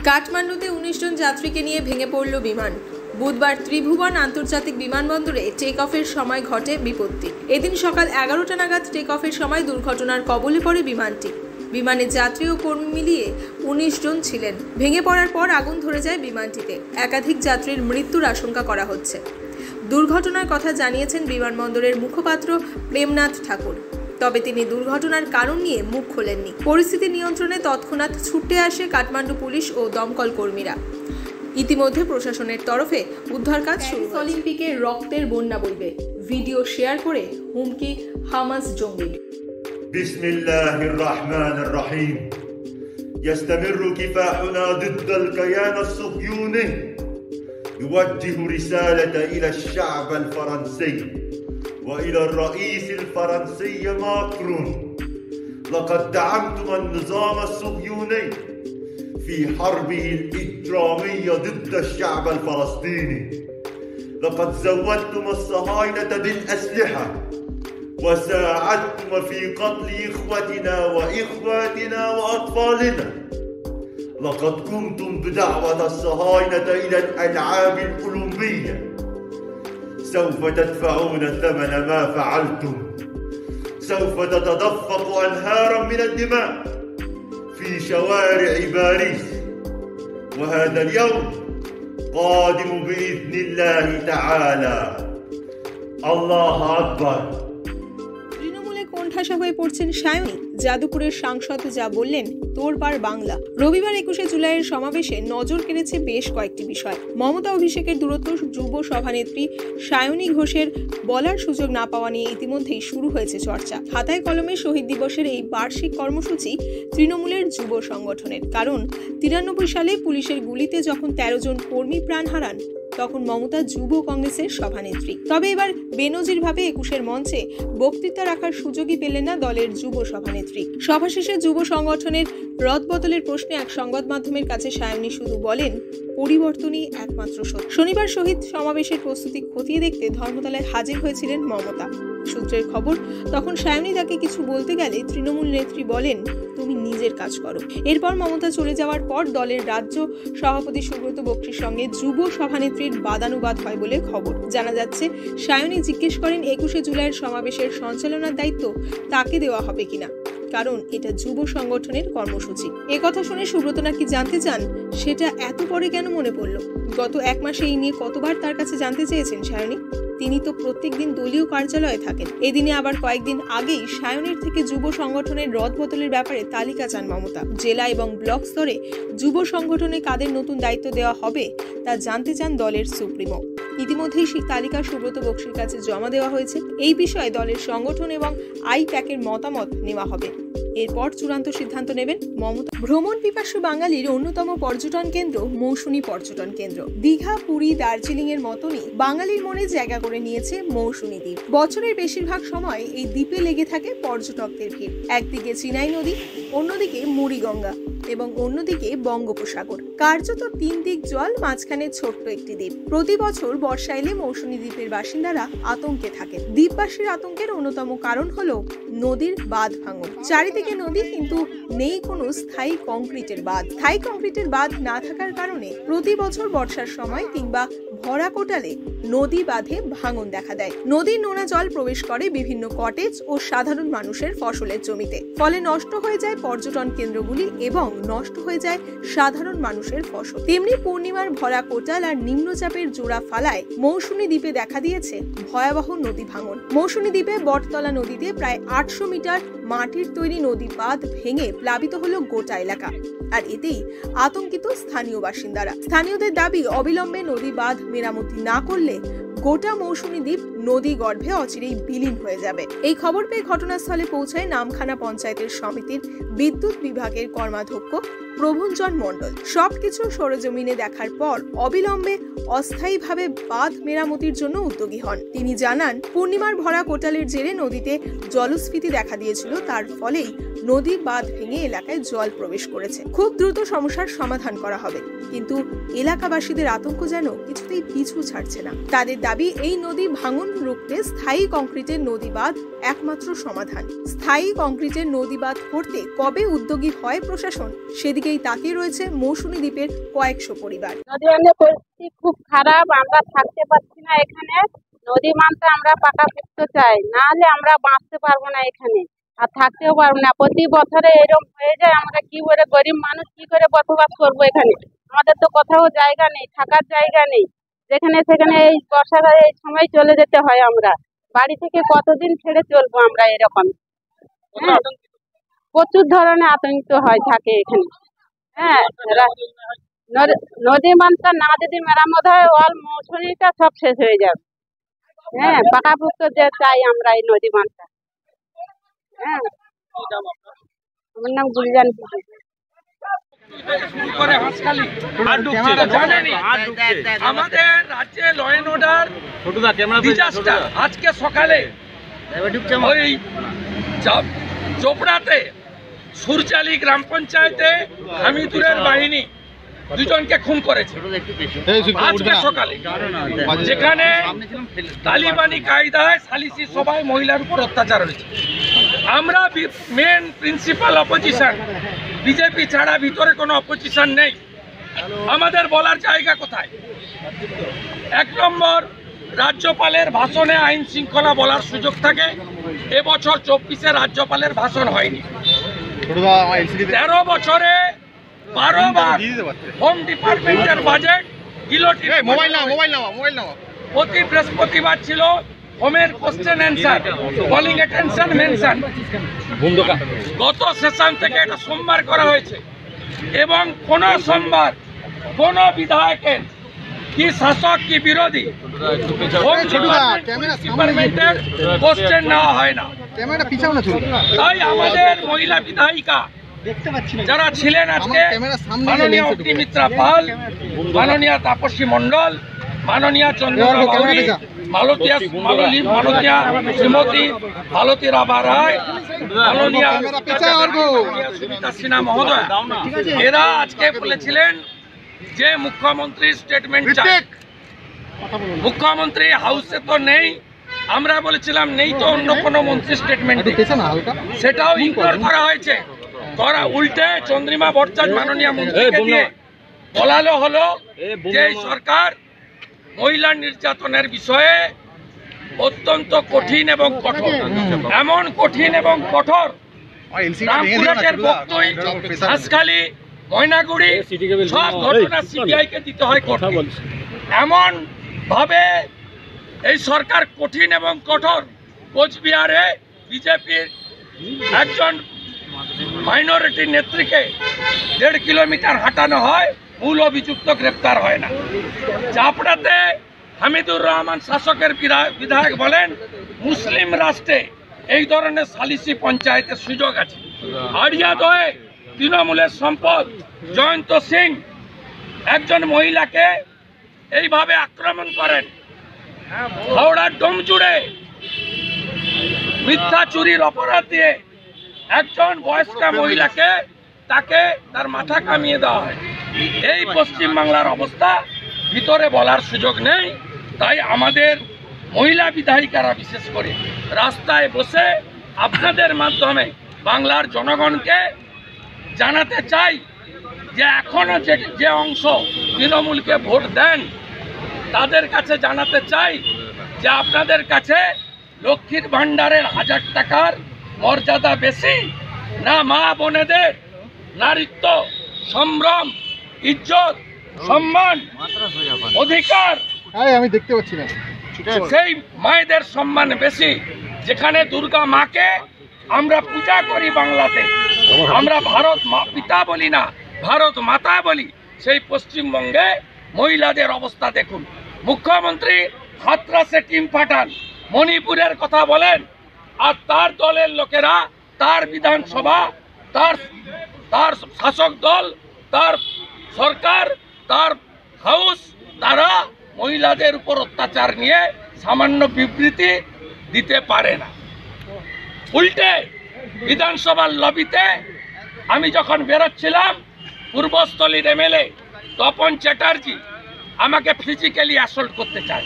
কাঠমান্ডুতে ১৯ জন যাত্রীকে নিয়ে ভেঙে পড়ল বিমান। বুধবার ত্রিভুবন আন্তর্জাতিক বিমানবন্দরে টেক অফের সময় ঘটে বিপত্তি। এদিন সকাল ১১টা নাগাদ টেক অফের সময় দুর্ঘটনার কবলে পড়ে বিমানটি। বিমানে যাত্রী ও কর্মী মিলিয়ে ১৯ জন ছিলেন। ভেঙে পড়ার পর আগুন ধরে যায় বিমানটিতে। একাধিক যাত্রীর মৃত্যুর আশঙ্কা করা হচ্ছে। দুর্ঘটনার কথা জানিয়েছেন বিমানবন্দরের মুখপাত্র প্রেমনাথ ঠাকুর। তবে তিনি দুর্ঘটনার কারণ নিয়ে মুখ খোলেননি। পরিস্থিতি নিয়ন্ত্রণে তৎক্ষণাৎ ছুটে আসে কাঠমান্ডু পুলিশ ও দমকল কর্মীরা। ইতিমধ্যে প্রশাসনের তরফে উদ্ধার কাজ শুরু। অলিম্পিকে রক্তের বন্যা বইবে, ভিডিও শেয়ার করে হুমকি হামাস জঙ্গি। বিসমিল্লাহির রহমানির রহিম। يستمر كفاحنا ضد الكيان الصهيوني. يوجه رسالة إلى الشعب الفرنسي وإلى الرئيس الفرنسي ماكرون. لقد دعمتم النظام الصهيوني في حربه الإجرامية ضد الشعب الفلسطيني. لقد زودتم الصهاينة بالأسلحة وساعدتم في قتل إخوتنا وإخواتنا وأطفالنا. لقد قمتم بدعوة الصهاينة إلى الألعاب الأولمبية. سوف تدفعون ثمن ما فعلتم. سوف تتدفق أنهارا من الدماء في شوارع باريس. وهذا اليوم قادم بإذن الله تعالى. الله أكبر. তৃণমূলে কোণঠাসা হয়ে পড়ছেন সায়নী। যাদবপুরের সাংসদ যা বললেন তোড়পাড় বাংলা। রবিবার ২১শে জুলাইয়ের সমাবেশে নজর কেড়েছে বেশ কয়েকটি বিষয়। মমতা অভিষেকের দূরত্ব যুব সভানেত্রী সায়নী ঘোষের বলার সুযোগ না পাওয়া নিয়ে ইতিমধ্যেই শুরু হয়েছে চর্চা। খাতায় কলমে শহীদ দিবসের এই বার্ষিক কর্মসূচি তৃণমূলের যুব সংগঠনের। কারণ ৯৩ সালে পুলিশের গুলিতে যখন ১৩ জন কর্মী প্রাণ হারান তখন মমতা যুব কংগ্রেসের সভানেত্রী। তবে এবার বেনজিরভাবে ২১এর মঞ্চে বক্তৃতা রাখার সুযোগই পেলেন না দলের যুব সভানেত্রী। সভা শেষে যুব সংগঠনের রদবদলের প্রশ্নে এক সংবাদ মাধ্যমের কাছে সায়নী শুধু বলেন পরিবর্তনই একমাত্র সত্য। শনিবার শহীদ সমাবেশের প্রস্তুতি খতিয়ে দেখতে ধর্মতলায় হাজির হয়েছিলেন মমতা। সূত্রের খবর, তখন সায়নী তাকে কিছু বলতে গেলে তৃণমূল নেত্রী বলেন তুমি নিজের কাজ করো। এরপর মমতা চলে যাওয়ার পর দলের রাজ্য সভাপতি সুব্রত বক্সির সঙ্গে যুব সভানেত্রীর বাদানুবাদ হয় বলে খবর। জানা যাচ্ছে সায়নী জিজ্ঞেস করেন ২১শে জুলাইয়ের সমাবেশের সঞ্চালনার দায়িত্ব তাকে দেওয়া হবে কিনা, কারণ এটা যুব সংগঠনের কর্মসূচি। কথা শুনে সুব্রত নাকি জানতে চান সেটা এত পরে কেন মনে পড়ল। গত ১ মাসে এই নিয়ে কতবার তার কাছে জানতে চেয়েছেন সায়নী। তিনি তো প্রত্যেকদিন দলীয় কার্যালয়ে থাকেন। এদিনে আবার কয়েকদিন আগেই সায়নীর থেকে যুব সংগঠনের রদবদলের ব্যাপারে তালিকা চান মমতা। জেলা এবং ব্লক স্তরে যুব সংগঠনে কাদের নতুন দায়িত্ব দেওয়া হবে তা জানতে চান দলের সুপ্রিমো। ইতিমধ্যেই সেই তালিকা সুব্রত বক্সির কাছে জমা দেওয়া হয়েছে। এই বিষয়ে দলের সংগঠন এবং আইপ্যাকের মতামত নেওয়া হবে। এরপর চূড়ান্ত সিদ্ধান্ত নেবেন মমতা। ভ্রমণ পিপাসু বাঙালির অন্যতম পর্যটন কেন্দ্র মৌসুমী পর্যটন কেন্দ্র। দীঘা, পুরী, দার্জিলিং এর মতনই বাঙালির মনে জায়গা করে নিয়েছে মৌসুমী দ্বীপ। বছরের বেশিরভাগ সময় এই দ্বীপে লেগে থাকে পর্যটকদের ভিড়। একদিকে চিনাই নদী, অন্যদিকে মুড়িগঙ্গা এবং অন্যদিকে বঙ্গোপসাগর। কার্যত ৩ দিক জল, মাঝখানে ছোট্ট একটি দ্বীপ। প্রতি বছর বর্ষা এলে মৌসুমী দ্বীপের বাসিন্দারা আতঙ্কে থাকেন। দ্বীপবাসীর আতঙ্কের অন্যতম কারণ হলো নদীর বাঁধ ভাঙন। চারিদিকে নদী, কিন্তু নেই কোনো স্থায়ী কংক্রিটের বাঁধ। স্থায়ী কংক্রিটের বাঁধ না থাকার কারণে প্রতি বছর বর্ষার সময় কিংবা ভরা কোটালে নদী বাঁধে ভাঙন দেখা দেয়। নদীর নোনা জল প্রবেশ করে বিভিন্ন কটেজ ও সাধারণ মানুষের ফসলের জমিতে। ফলে নষ্ট হয়ে যায় পর্যটন কেন্দ্রগুলি এবং নষ্ট হয়ে যায় সাধারণ মানুষের ফসল। তেমনি পূর্ণিমার ভরা কোটাল আর নিম্নচাপের জোড়া ফালায় মৌসুমী দ্বীপে দেখা দিয়েছে ভয়াবহ নদী ভাঙন। মৌসুমী দ্বীপে বটতলা নদীতে প্রায় ৮০০ মিটার মাটির তৈরি নদী বাঁধ ভেঙে প্লাবিত হলো গোটা এলাকা। আর এতেই আতঙ্কিত স্থানীয় বাসিন্দারা। স্থানীয়দের দাবি অবিলম্বে নদী বাঁধ মেরামতি না করলে গোটা মৌসুমী দ্বীপ নদী গর্ভে অচিরেই বিলীন হয়ে যাবে। এই খবর পেয়ে ঘটনাস্থলে পৌঁছায় নামখানা পঞ্চায়েতের সমিতির বিদ্যুৎ বিভাগের কর্মাধ্যক্ষ প্রভঞ্জন মণ্ডল। সবকিছু সরেজমিনে দেখার পর অবিলম্বে অস্থায়ীভাবে বাঁধ মেরামতির জন্য উদ্যোগী হন। তিনি জানান, পূর্ণিমার ভরা কোটালের জেরে নদীতে জলস্ফীতি দেখা দিয়েছিল, তার ফলেই নদী বাঁধ ভেঙে এলাকায় জল প্রবেশ করেছে। খুব দ্রুত সমস্যার সমাধান করা হবে, কিন্তু এলাকাবাসীদের আতঙ্ক যেন কিছুতেই পিছু ছাড়ছে না। তাদের দাবি, এই নদী ভাঙন রুখতে স্থায়ী কংক্রিটের নদীবাঁধ একমাত্র সমাধান। স্থায়ী কংক্রিটের নদীবাঁধ করতে কবে উদ্যোগী হয় প্রশাসন, সেদিকেই তাকিয়ে রয়েছে মৌসুমী দ্বীপের কয়েকশো পরিবার। নদীবাঁধের পরিস্থিতি খুব খারাপ, আমরা থাকতে পারছি না এখানে। নদী বাঁধটা আমরা পাকাপোক্ত চাই, না হলে আমরা বাঁচতে পারবো না এখানে, আর থাকতেও পারবো না। প্রতি বছরে এরকম হয়ে যায়, আমরা কি করে, গরিব মানুষ কি করে বসবাস করবো এখানে? আমাদের তো কোথাও জায়গা নেই, থাকার জায়গা নেই। যেখানে সেখানে এই বর্ষাকালে এই সময় চলে যেতে হয়, আমরা বাড়ি থেকে কতদিন ছেড়ে চলবো আমরা এরকম। প্রচুর ধরনের আতঙ্কিত হয় থাকে এখানে। হ্যাঁ, নদী বাঁধটা না যদি মেরামত হয়, অল মৌসুমীটা সব শেষ হয়ে যাবে। হ্যাঁ, পাকাপোক্ত যে চাই আমরা এই নদী বাঁধটা। হ্যাঁ, আমার নাম গুলজান। আমাদের রাজ্যে ল এন্ড অর্ডার ডিজাস্টার। আজকে সকালে ওই চোপড়াতে সুরচালি গ্রাম পঞ্চায়েতে হামিদুরের বাহিনী দুজনকে খুন করেছে আজকে সকালে, যেখানে তালিবানি কায়দায় সালিসি সভায় মহিলার উপর অত্যাচার হয়েছে। আমরা মেন প্রিন্সিপাল অপোজিশন, বিজেপি ছাড়া ভিতরে কোনো অপোজিশন নেই। আমাদের বলার জায়গা কোথায়? 1 নম্বর, রাজ্যপালের ভাষণে আইন শৃঙ্খলা বলার সুযোগ থাকে। এবছর 24-এ রাজ্যপালের ভাষণ হয়নি। 13 বছরে 12 বার হোম ডিপার্টমেন্টের বাজেট গিলোটিন। প্রতি বৃহস্পতিবার ছিল হোমের question answer, calling attention mention. গত সেশন থেকে এটা সোমবার করা হয়েছে, এবং কোন সোমবার কোন বিধায়কের, কি শাসক কি বিরোধী, ডিপার্টমেন্টের কোশ্চেন নেওয়া হয় না। তাই আমাদের মহিলা বিধায়িকা যারা ছিলেন আজকে, মাননীয় অগ্নিমিত্রা পাল, মাননীয় তাপসী মণ্ডল, মাননীয় চন্দ্রনা বাউরি, মালতীয়া শ্রীমতী মালতী রাভা রায়, মাননীয় সুমিতা সিনহা মহোদয়, এরা আজকে বলেছিলেন যে মুখ্যমন্ত্রীর স্টেটমেন্ট চাই। মুখ্যমন্ত্রী হাউসে তো নেই, আমরা বলেছিলাম নেই তো অন্য কোনো মন্ত্রী স্টেটমেন্ট, সেটাও ইগনোর করা হয়েছে। উল্টে চন্দ্রিমা ভট্টাচার্য মাননীয় মন্ত্রীকে দিয়ে বলালো হলো যে সরকার মহিলা নির্যাতনের বিষয়ে অত্যন্ত কঠিন এবং কঠোর, এমন কঠিন এবং কঠোর রামপুরহাটের বক্তই, হাঁসখালি, ময়নাগুড়ি সব ঘটনা সিবিআইকে দিতে হয় করতে। এমন ভাবে এই সরকার কঠিন এবং কঠোর। কোচবিহারে বিজেপির একজন মাইনরিটি নেত্রীকে 1.5 কিলোমিটার হাঁটানো হয়, মূল অভিযুক্ত গ্রেপ্তার হয় না। চাপড়াতে হামিদুর রহমান শাসকের বিধায়ক বলেন মুসলিম রাষ্ট্রে এই ধরনের সালিসি পঞ্চায়েতের সুযোগ আছে। আড়িয়াদয়ে তৃণমূলের সম্পদ জয়ন্ত সিং একজন মহিলাকে এইভাবে আক্রমণ করেন। হাওড়ার ডোমজুড়ে মিথ্যা চুরির অপরাধ দিয়ে একজন বয়স্কা মহিলাকে তার মাথা কামিয়ে দেওয়া হয়। এই পশ্চিম বাংলার অবস্থা ভিতরে বলার সুযোগ নেই। তাই আমাদের মহিলা বিধায়িকারা বিশেষ করে রাস্তায় বসে আপনাদের মাধ্যমে বাংলার জনগণকে জানাতে চাই যে এখনো যে অংশ তৃণমূলকে ভোট দেন তাদের কাছে জানাতে চাই যে আপনাদের কাছে লক্ষ্মীর ভাণ্ডারের 1000 টাকার মর্যাদা বেশি না মা বোনেদের নারীত্ব, সম্ভ্রম, ইজ্জত, সম্মান, অধিকার আমি দেখতে পাচ্ছি না, সেই মায়েদের সম্মান বেশি। যেখানে দুর্গা মাকে আমরা পূজা করি বাংলাতে, আমরা ভারত পিতা বলি না, ভারত মাতা বলি, সেই পশ্চিমবঙ্গে মহিলাদের অবস্থা দেখুন। মুখ্যমন্ত্রী হাতরাসে টিম পাঠান, মণিপুরের কথা বলেন, আর তার দলের লোকেরা, তার বিধানসভা, তার শাসক দল, তার সরকার, তার হাউস, তারা মহিলাদের উপর অত্যাচার নিয়ে সামান্য বিবৃতি দিতে পারে না। উল্টে বিধানসভার লবিতে আমি যখন বেরোচ্ছিলাম, পূর্বস্থলীর এমএলএ তপন চ্যাটার্জি আমাকে ফিজিক্যালি অ্যাসল্ট করতে চায়।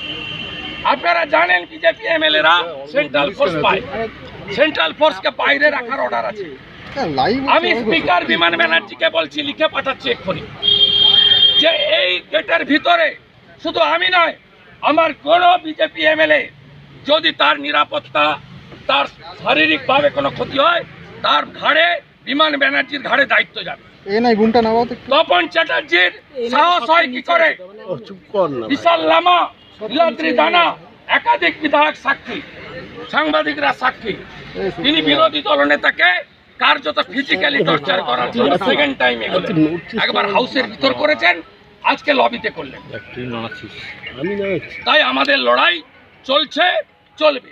আপনারা জানেন বিজেপি এমএলএরা সেন্ট্রাল ফোর্স পায়, সেন্ট্রাল ফোর্সকে বাইরে রাখার অর্ডার আছে। আমি স্পিকার বিমান ব্যানার্জিকে বলছি, লিখে পাঠাচ্ছি এক্ষুনি, যে এই গেটের ভিতরে শুধু আমি নয়, আমার কোনো বিজেপি এমএলএ যদি তার নিরাপত্তা, তার শারীরিকভাবে কোনো ক্ষতি হয়, তার ঘাড়ে, বিমান ব্যানার্জির ঘাড়ে দায়িত্ব যাবে। তপন চ্যাটার্জির সাহস হয় কি করে? বিশাল লামা, নীলাদ্রি দানা, একাধিক বিধায়ক সাক্ষী, সাংবাদিকরা সাক্ষী, তিনি বিরোধী দলনেতাকে কার্যত ফিজিক্যালি টর্চার করার জন্য সেকেন্ড টাইম এগোলেন। একবার হাউসের ভিতর করেছেন, আজকে লবিতে করলেন। তাই আমাদের লড়াই চলছে, চলবে।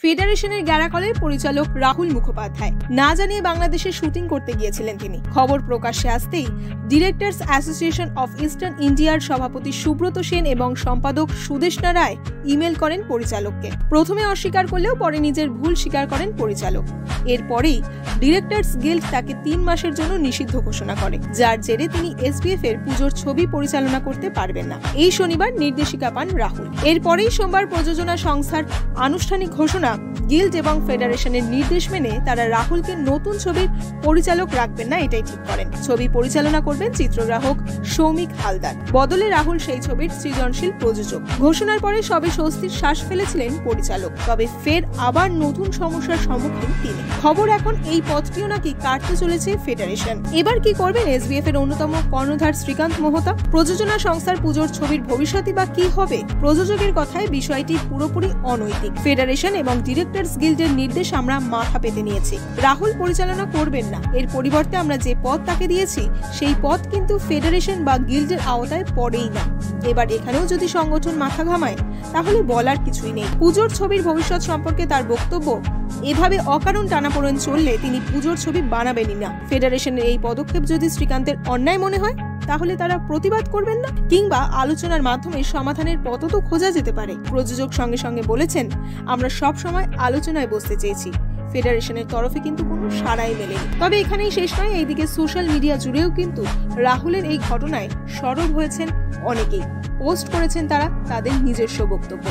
ফেডারেশনের গ্যারাকলের পরিচালক রাহুল মুখোপাধ্যায় না জানিয়ে বাংলাদেশে শুটিং করতে গিয়েছিলেন তিনি। খবর প্রকাশ্যে আসতেই ডিরেক্টরস অ্যাসোসিয়েশন অফ ইস্টার্ন ইন্ডিয়ার সভাপতি সুব্রত সেন এবং সম্পাদক সুদেষ্ণা রায় ইমেল করেন পরিচালককে। প্রথমে অস্বীকার করলেও পরে নিজের ভুল স্বীকার করেন পরিচালক। এরপরেই ডিরেক্টরস গিল্ড তাকে 3 মাসের জন্য নিষিদ্ধ ঘোষণা করে, যার জেরে তিনি এসবিএফ এর পুজোর ছবি পরিচালনা করতে পারবেন না। এই শনিবার নির্দেশিকা পান রাহুল। এরপরেই সোমবার প্রযোজনা সংস্থার আনুষ্ঠানিক ঘোষণা, গিল্ড এবং ফেডারেশনের নির্দেশ মেনে তারা রাহুলকে নতুন ছবির পরিচালক রাখবেন না, এটাই ঠিক করেন। ছবি পরিচালনা করবেন চিত্রগ্রাহক সৌমিক হালদার, বদলে রাহুল সেই ছবির সৃজনশীল প্রযোজক। ঘোষণার পরে সবে স্বস্তির শ্বাস ফেলেছিলেন পরিচালক, তবে ফের আবার নতুন সমস্যার সম্মুখীন তিনি। খবর এখন এই পথটিও নাকি কাটতে চলেছে ফেডারেশন। এবার কি করবেন এসবিএফ এর অন্যতম কর্ণধার শ্রীকান্ত মোহতা? প্রযোজনা সংস্থার পুজোর ছবির ভবিষ্যৎই বা কি হবে? প্রযোজকের কথায় বিষয়টি পুরোপুরি অনৈতিক। ফেডারেশন এবং ডিরেক্টরস গিল্ডের নির্দেশ আমরা মাথা পেতে নিয়েছি। রাহুল পরিচালনা করবেন না, এর পরিবর্তে আমরা যে পদ তাকে দিয়েছি সেই পদ কিন্তু ফেডারেশন বা গিল্ডের আওতায় পড়েই না। এবার এখানেও যদি সংগঠন মাথা ঘামায় তাহলে বলার কিছুই নেই। পুজোর ছবির ভবিষ্যৎ সম্পর্কে তার বক্তব্য, এভাবে অকারণ টানাপোড়েন চললে তিনি পুজোর ছবি বানাবেনই না। ফেডারেশনের এই পদক্ষেপ যদি শ্রীকান্তের অন্যায় মনে হয় তাহলে তারা প্রতিবাদ করবেন না, কিংবা আলোচনার মাধ্যমে সমাধানের পথ তো খোঁজা যেতে পারে। প্রযোজক সঙ্গে সঙ্গে বলেছেন, আমরা সব সময় আলোচনায় বসতে চেয়েছি, ফেডারেশনের তরফে কিন্তু কোনো সাড়াই মেলেনি। তবে এখানেই শেষ নয়, এইদিকে সোশ্যাল মিডিয়া জুড়েও কিন্তু রাহুলের এই ঘটনায় সরব হয়েছেন অনেকেই। পোস্ট করেছেন তারা তাদের নিজস্ব বক্তব্য।